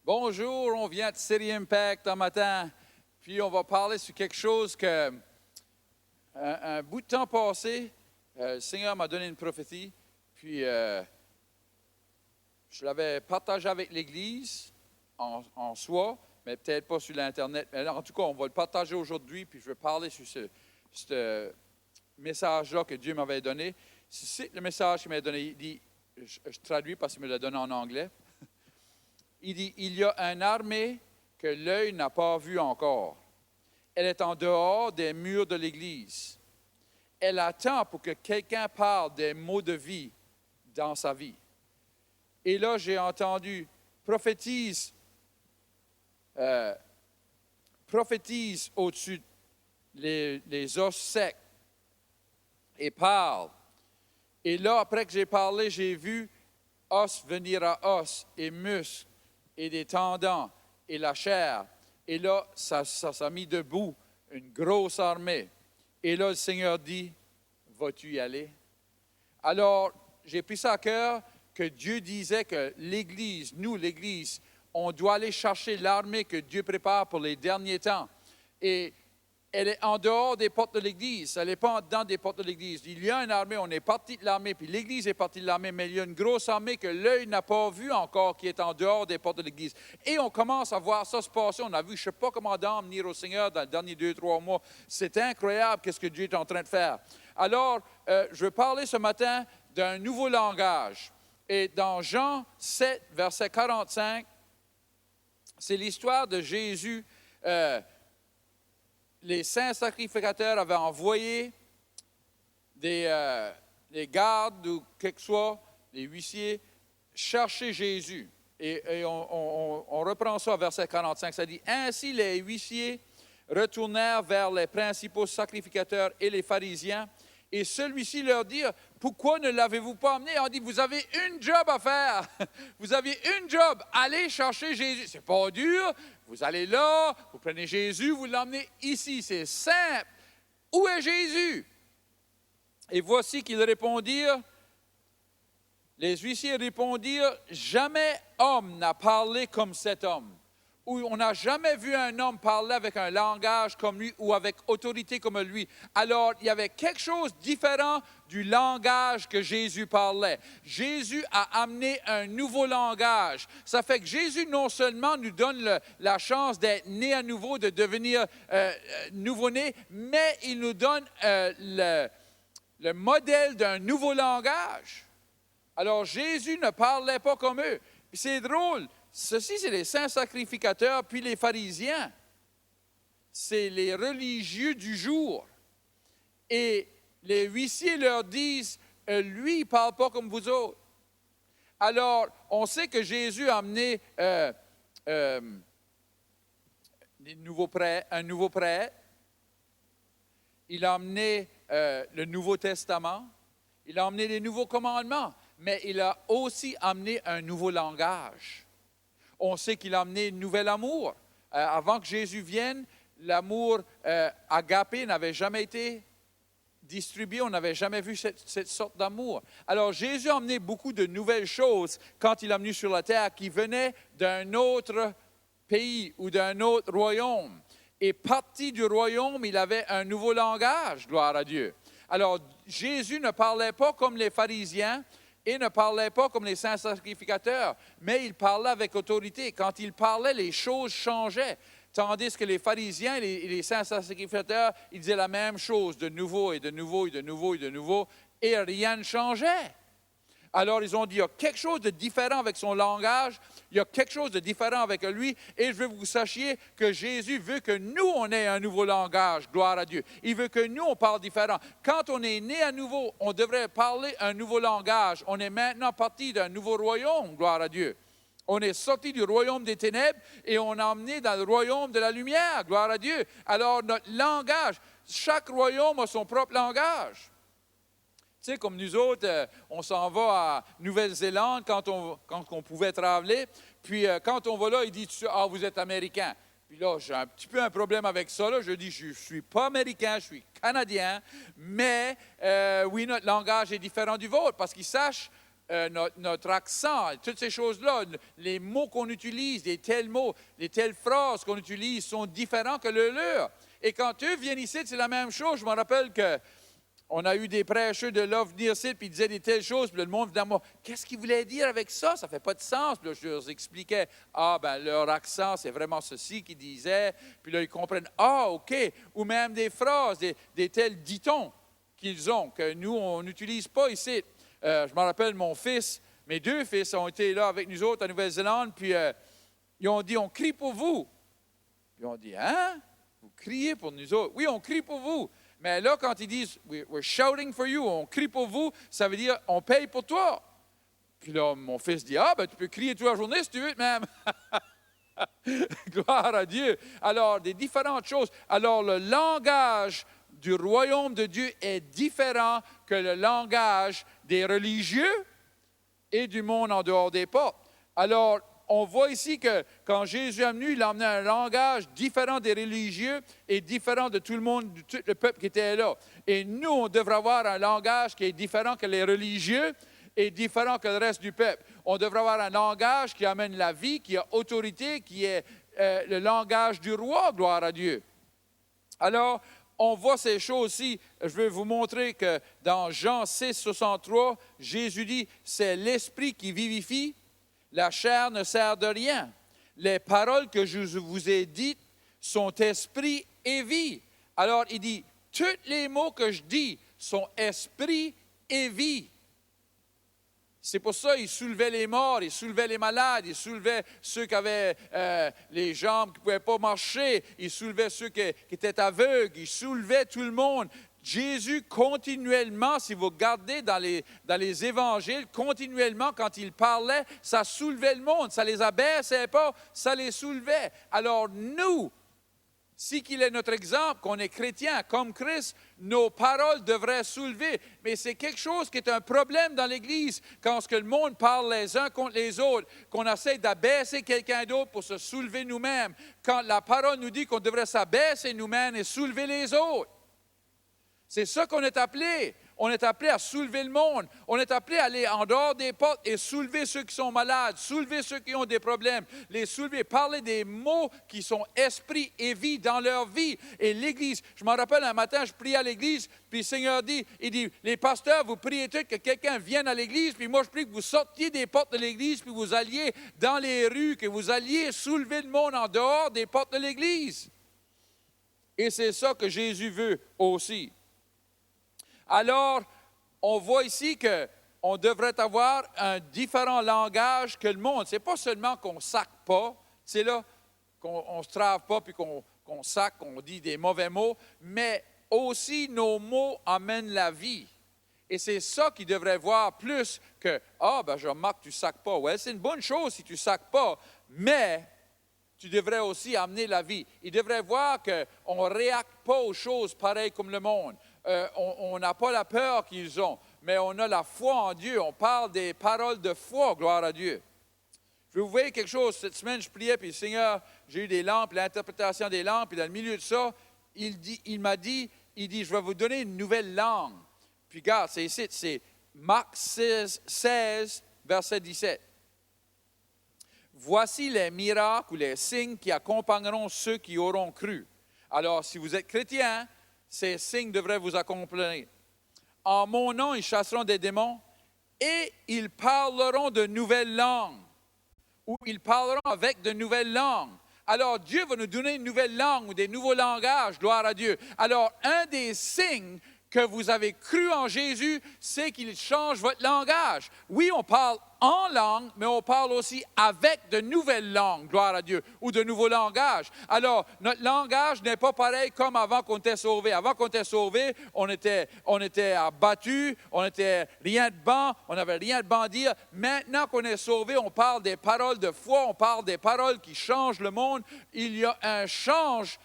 Bonjour, on vient de City Impact un matin, puis on va parler sur quelque chose que, un bout de temps passé, le Seigneur m'a donné une prophétie, puis je l'avais partagé avec l'Église en soi, mais peut-être pas sur l'Internet. Mais en tout cas, on va le partager aujourd'hui, puis je vais parler sur ce message-là que Dieu m'avait donné. C'est le message qu'il m'a donné. Il dit, je traduis parce qu'il me l'a donné en anglais. Il dit, il y a une armée que l'œil n'a pas vue encore. Elle est en dehors des murs de l'Église. Elle attend pour que quelqu'un parle des mots de vie dans sa vie. Et là, j'ai entendu, prophétise au-dessus les os secs et parle. Et là, après que j'ai parlé, j'ai vu os venir à os et muscles et des tendons et la chair. Et là, ça s'est mis debout, une grosse armée. Et là, le Seigneur dit, vas-tu y aller? Alors, j'ai pris ça à cœur que Dieu disait que l'Église, nous, l'Église, on doit aller chercher l'armée que Dieu prépare pour les derniers temps. Et elle est en dehors des portes de l'Église. Elle n'est pas dans des portes de l'Église. Il y a une armée, on est parti de l'armée, puis l'Église est partie de l'armée, mais il y a une grosse armée que l'œil n'a pas vue encore, qui est en dehors des portes de l'Église. Et on commence à voir ça se passer. On a vu, je ne sais pas comment d'âmes venir au Seigneur dans les derniers 2-3 mois. C'est incroyable qu'est-ce que Dieu est en train de faire. Alors, je vais parler ce matin d'un nouveau langage. Et dans Jean 7, verset 45, c'est l'histoire de Jésus. Les saints sacrificateurs avaient envoyé des gardes ou quelque soit, des huissiers, chercher Jésus. Et on reprend ça au verset 45. Ça dit, « Ainsi les huissiers retournèrent vers les principaux sacrificateurs et les pharisiens. Et celui-ci leur dit, « Pourquoi ne l'avez-vous pas emmené? » On dit, « Vous avez une job à faire. Vous avez une job. Allez chercher Jésus. C'est pas dur. Vous allez là, vous prenez Jésus, vous l'emmenez ici. C'est simple. Où est Jésus? » Et voici qu'ils répondirent, les huissiers répondirent, « Jamais homme n'a parlé comme cet homme. » Où on n'a jamais vu un homme parler avec un langage comme lui ou avec autorité comme lui. Alors, il y avait quelque chose de différent du langage que Jésus parlait. Jésus a amené un nouveau langage. Ça fait que Jésus non seulement nous donne la chance d'être né à nouveau, de devenir nouveau-né, mais il nous donne le modèle d'un nouveau langage. Alors, Jésus ne parlait pas comme eux. Puis c'est drôle. Ceci, c'est les saints sacrificateurs, puis les pharisiens. C'est les religieux du jour. Et les huissiers leur disent, lui, il ne parle pas comme vous autres. Alors, on sait que Jésus a amené un nouveau prêtre. Il a amené le Nouveau Testament. Il a amené les nouveaux commandements. Mais il a aussi amené un nouveau langage. On sait qu'il a amené un nouvel amour. Avant que Jésus vienne, l'amour agapé n'avait jamais été distribué. On n'avait jamais vu cette sorte d'amour. Alors, Jésus a amené beaucoup de nouvelles choses quand il est venu sur la terre qui venaient d'un autre pays ou d'un autre royaume. Et parti du royaume, il avait un nouveau langage, gloire à Dieu. Alors, Jésus ne parlait pas comme les pharisiens, et ne parlait pas comme les saints sacrificateurs, mais il parlait avec autorité. Quand il parlait, les choses changeaient. Tandis que les pharisiens et les saints sacrificateurs, ils disaient la même chose de nouveau et de nouveau et de nouveau et de nouveau, et rien ne changeait. Alors, ils ont dit, il y a quelque chose de différent avec son langage, il y a quelque chose de différent avec lui, et je veux que vous sachiez que Jésus veut que nous, on ait un nouveau langage, gloire à Dieu. Il veut que nous, on parle différent. Quand on est né à nouveau, on devrait parler un nouveau langage. On est maintenant parti d'un nouveau royaume, gloire à Dieu. On est sorti du royaume des ténèbres et on est emmené dans le royaume de la lumière, gloire à Dieu. Alors, notre langage, chaque royaume a son propre langage. Tu sais, comme nous autres, on s'en va à Nouvelle-Zélande quand on pouvait travailler. Puis quand on va là, il dit, ah, vous êtes Américain. Puis là, j'ai un petit peu un problème avec ça. Là. Je dis, je ne suis pas Américain, je suis Canadien. Mais oui, notre langage est différent du vôtre parce qu'ils sachent notre accent, toutes ces choses-là, les mots qu'on utilise, les tels mots, les telles phrases qu'on utilise sont différents que le leur. Et quand eux viennent ici, c'est la même chose. Je me rappelle que on a eu des prêcheurs de là venir ici, puis ils disaient des telles choses, puis le monde venait à moi, qu'est-ce qu'ils voulaient dire avec ça? Ça ne fait pas de sens. Puis là, je leur expliquais, leur accent, c'est vraiment ceci qu'ils disaient. Puis là, ils comprennent, OK. Ou même des phrases, des tels ditons qu'ils ont, que nous, on n'utilise pas ici. Je me rappelle, mes 2 fils ont été là avec nous autres à Nouvelle-Zélande, puis ils ont dit, on crie pour vous. Puis on dit, hein? Vous criez pour nous autres? Oui, on crie pour vous. Mais là, quand ils disent « We're shouting for you », on crie pour vous, ça veut dire « on paye pour toi ». Puis là, mon fils dit « tu peux crier toute la journée si tu veux même ». Gloire à Dieu. Alors, des différentes choses. Alors, le langage du royaume de Dieu est différent que le langage des religieux et du monde en dehors des portes. Alors, on voit ici que quand Jésus est venu, il a amené un langage différent des religieux et différent de tout le monde, de tout le peuple qui était là. Et nous, on devrait avoir un langage qui est différent que les religieux et différent que le reste du peuple. On devrait avoir un langage qui amène la vie, qui a autorité, qui est le langage du roi, gloire à Dieu. Alors, on voit ces choses-ci. Je vais vous montrer que dans Jean 6, 63, Jésus dit, c'est l'esprit qui vivifie. La chair ne sert de rien. Les paroles que je vous ai dites sont esprit et vie. Alors, il dit, tous les mots que je dis sont esprit et vie. C'est pour ça qu'il soulevait les morts, il soulevait les malades, il soulevait ceux qui avaient les jambes qui ne pouvaient pas marcher, il soulevait ceux qui étaient aveugles, il soulevait tout le monde. Jésus, continuellement, si vous regardez dans les évangiles, continuellement, quand il parlait, ça soulevait le monde. Ça ne les abaissait pas, ça les soulevait. Alors nous, si qu'il est notre exemple, qu'on est chrétien comme Christ, nos paroles devraient soulever. Mais c'est quelque chose qui est un problème dans l'Église, quand ce que le monde parle les uns contre les autres, qu'on essaie d'abaisser quelqu'un d'autre pour se soulever nous-mêmes, quand la parole nous dit qu'on devrait s'abaisser nous-mêmes et soulever les autres. C'est ça qu'on est appelé. On est appelé à soulever le monde. On est appelé à aller en dehors des portes et soulever ceux qui sont malades, soulever ceux qui ont des problèmes, les soulever, parler des mots qui sont esprit et vie dans leur vie. Et l'Église, je m'en rappelle un matin, je priais à l'Église, puis le Seigneur dit, les pasteurs, vous priez tous que quelqu'un vienne à l'Église, puis moi je prie que vous sortiez des portes de l'Église, puis vous alliez dans les rues, que vous alliez soulever le monde en dehors des portes de l'Église. Et c'est ça que Jésus veut aussi. Alors, on voit ici qu'on devrait avoir un différent langage que le monde. Ce n'est pas seulement qu'on ne sac pas, c'est là qu'on ne se trave pas puis qu'on sac, qu'on dit des mauvais mots, mais aussi nos mots amènent la vie. Et c'est ça qu'ils devraient voir plus que « je remarque que tu ne sacs pas. » Ouais, c'est une bonne chose si tu ne sacs pas, mais tu devrais aussi amener la vie. Ils devraient voir qu'on ne réacte pas aux choses pareilles comme le monde. On n'a pas la peur qu'ils ont, mais on a la foi en Dieu. On parle des paroles de foi, gloire à Dieu. Je vais vous dire quelque chose. Cette semaine, je priais, puis le Seigneur, j'ai eu des lampes, l'interprétation des lampes, puis dans le milieu de ça, il m'a dit, je vais vous donner une nouvelle langue. Puis regarde, c'est ici, c'est Marc 16, verset 17. Voici les miracles ou les signes qui accompagneront ceux qui auront cru. Alors, si vous êtes chrétien, ces signes devraient vous accompagner. En mon nom, ils chasseront des démons et ils parleront de nouvelles langues. Ou ils parleront avec de nouvelles langues. Alors, Dieu va nous donner une nouvelle langue ou des nouveaux langages, gloire à Dieu. Alors, un des signes que vous avez cru en Jésus, c'est qu'il change votre langage. Oui, on parle en langue, mais on parle aussi avec de nouvelles langues, gloire à Dieu, ou de nouveaux langages. Alors, notre langage n'est pas pareil comme avant qu'on était sauvé. Avant qu'on était sauvé, on était abattus, on n'était rien de bon, on n'avait rien de bon à dire. Maintenant qu'on est sauvé, on parle des paroles de foi, on parle des paroles qui changent le monde. Il y a un change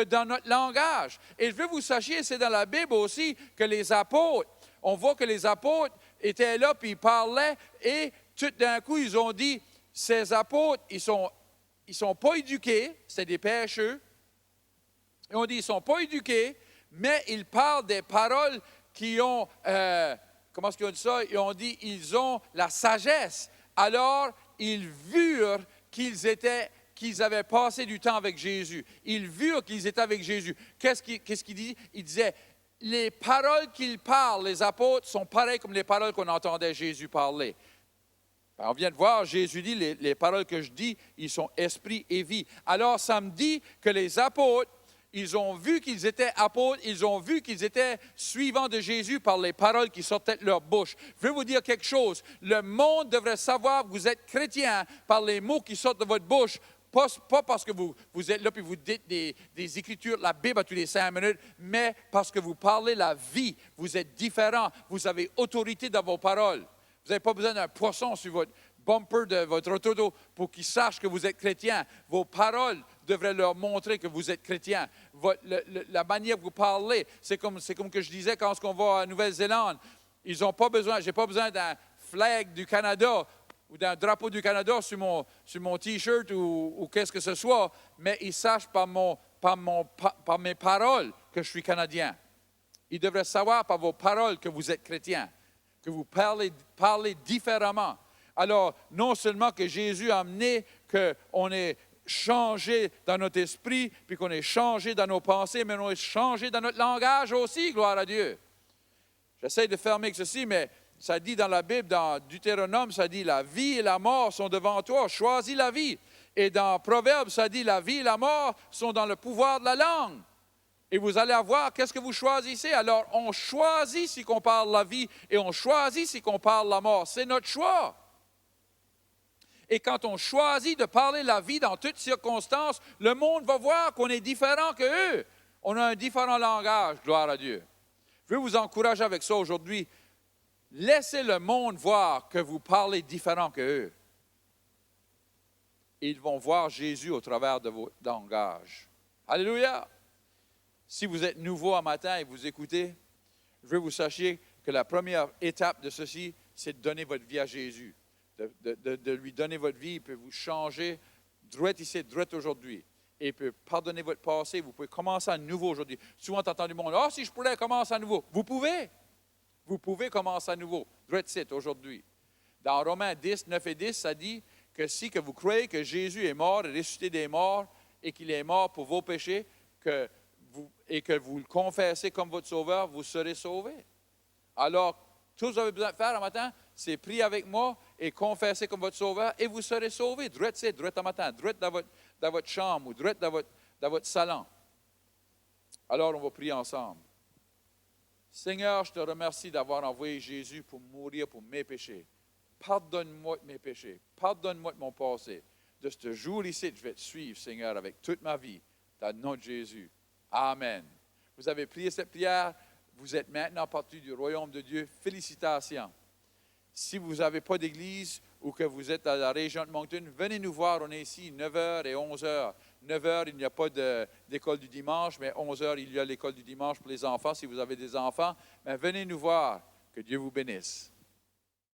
dans notre langage. Et je veux que vous sachiez, c'est dans la Bible aussi, que les apôtres, on voit que les apôtres étaient là, puis ils parlaient, et tout d'un coup, ils ont dit, ces apôtres, ils sont pas éduqués, c'est des pécheurs. Ils ont dit, ils ne sont pas éduqués, mais ils parlent des paroles qui ont comment est-ce qu'ils ont dit ça? Ils ont dit, ils ont la sagesse. Alors, ils virent qu'ils avaient passé du temps avec Jésus. Ils virent qu'ils étaient avec Jésus. Qu'est-ce qu'il dit? Il disait, les paroles qu'ils parlent, les apôtres, sont pareilles comme les paroles qu'on entendait Jésus parler. On vient de voir, Jésus dit, les paroles que je dis, ils sont esprit et vie. Alors, ça me dit que les apôtres, ils ont vu qu'ils étaient apôtres, ils ont vu qu'ils étaient suivants de Jésus par les paroles qui sortaient de leur bouche. Je vais vous dire quelque chose. Le monde devrait savoir que vous êtes chrétien par les mots qui sortent de votre bouche. Pas parce que vous êtes là et vous dites des Écritures, la Bible à tous les 5 minutes, mais parce que vous parlez la vie. Vous êtes différent. Vous avez autorité dans vos paroles. Vous n'avez pas besoin d'un poisson sur votre bumper de votre auto pour qu'ils sachent que vous êtes chrétien. Vos paroles devraient leur montrer que vous êtes chrétien. La manière que vous parlez, c'est comme que je disais quand on va à Nouvelle-Zélande. Ils n'ont pas besoin, j'ai pas besoin d'un flag du Canada ou d'un drapeau du Canada sur mon T-shirt ou qu'est-ce que ce soit, mais ils sachent par mes paroles que je suis Canadien. Ils devraient savoir par vos paroles que vous êtes chrétien, que vous parlez différemment. Alors, non seulement que Jésus a amené qu'on est changé dans notre esprit, puis qu'on est changé dans nos pensées, mais on est changé dans notre langage aussi, gloire à Dieu. J'essaie de fermer avec ceci, mais ça dit dans la Bible, dans Deutéronome, ça dit « La vie et la mort sont devant toi, choisis la vie ». Et dans Proverbes, ça dit « La vie et la mort sont dans le pouvoir de la langue ». Et vous allez avoir, qu'est-ce que vous choisissez? Alors, on choisit si qu'on parle la vie et on choisit si qu'on parle la mort. C'est notre choix. Et quand on choisit de parler la vie dans toutes circonstances, le monde va voir qu'on est différent qu'eux. On a un différent langage, gloire à Dieu. Je veux vous encourager avec ça aujourd'hui. Laissez le monde voir que vous parlez différent qu'eux. Et ils vont voir Jésus au travers de vos langages. Alléluia! Si vous êtes nouveau un matin et vous écoutez, je veux que vous sachiez que la première étape de ceci, c'est de donner votre vie à Jésus. De lui donner votre vie, il peut vous changer, droit ici, droit aujourd'hui. Et il peut pardonner votre passé, vous pouvez commencer à nouveau aujourd'hui. Souvent, tu entends du monde, « Ah, si je pourrais commencer à nouveau. » Vous pouvez. Vous pouvez commencer à nouveau, droit ici, aujourd'hui. Dans Romains 10, 9 et 10, ça dit que si que vous croyez que Jésus est mort et ressuscité des morts et qu'il est mort pour vos péchés, et que vous le confessez comme votre sauveur, vous serez sauvés. Alors, tout ce que vous avez besoin de faire un matin, c'est prier avec moi et confesser comme votre sauveur et vous serez sauvés. Droit ici, droit un matin, droit dans votre chambre ou droit dans votre salon. Alors, on va prier ensemble. Seigneur, je te remercie d'avoir envoyé Jésus pour mourir pour mes péchés. Pardonne-moi de mes péchés. Pardonne-moi de mon passé. De ce jour ici, je vais te suivre, Seigneur, avec toute ma vie. Dans le nom de Jésus. Amen. Vous avez prié cette prière. Vous êtes maintenant partie du royaume de Dieu. Félicitations. Si vous n'avez pas d'église ou que vous êtes à la région de Moncton, venez nous voir. On est ici 9h et 11h. 9h, il n'y a pas d'école du dimanche, mais 11h, il y a l'école du dimanche pour les enfants, si vous avez des enfants. Mais venez nous voir. Que Dieu vous bénisse.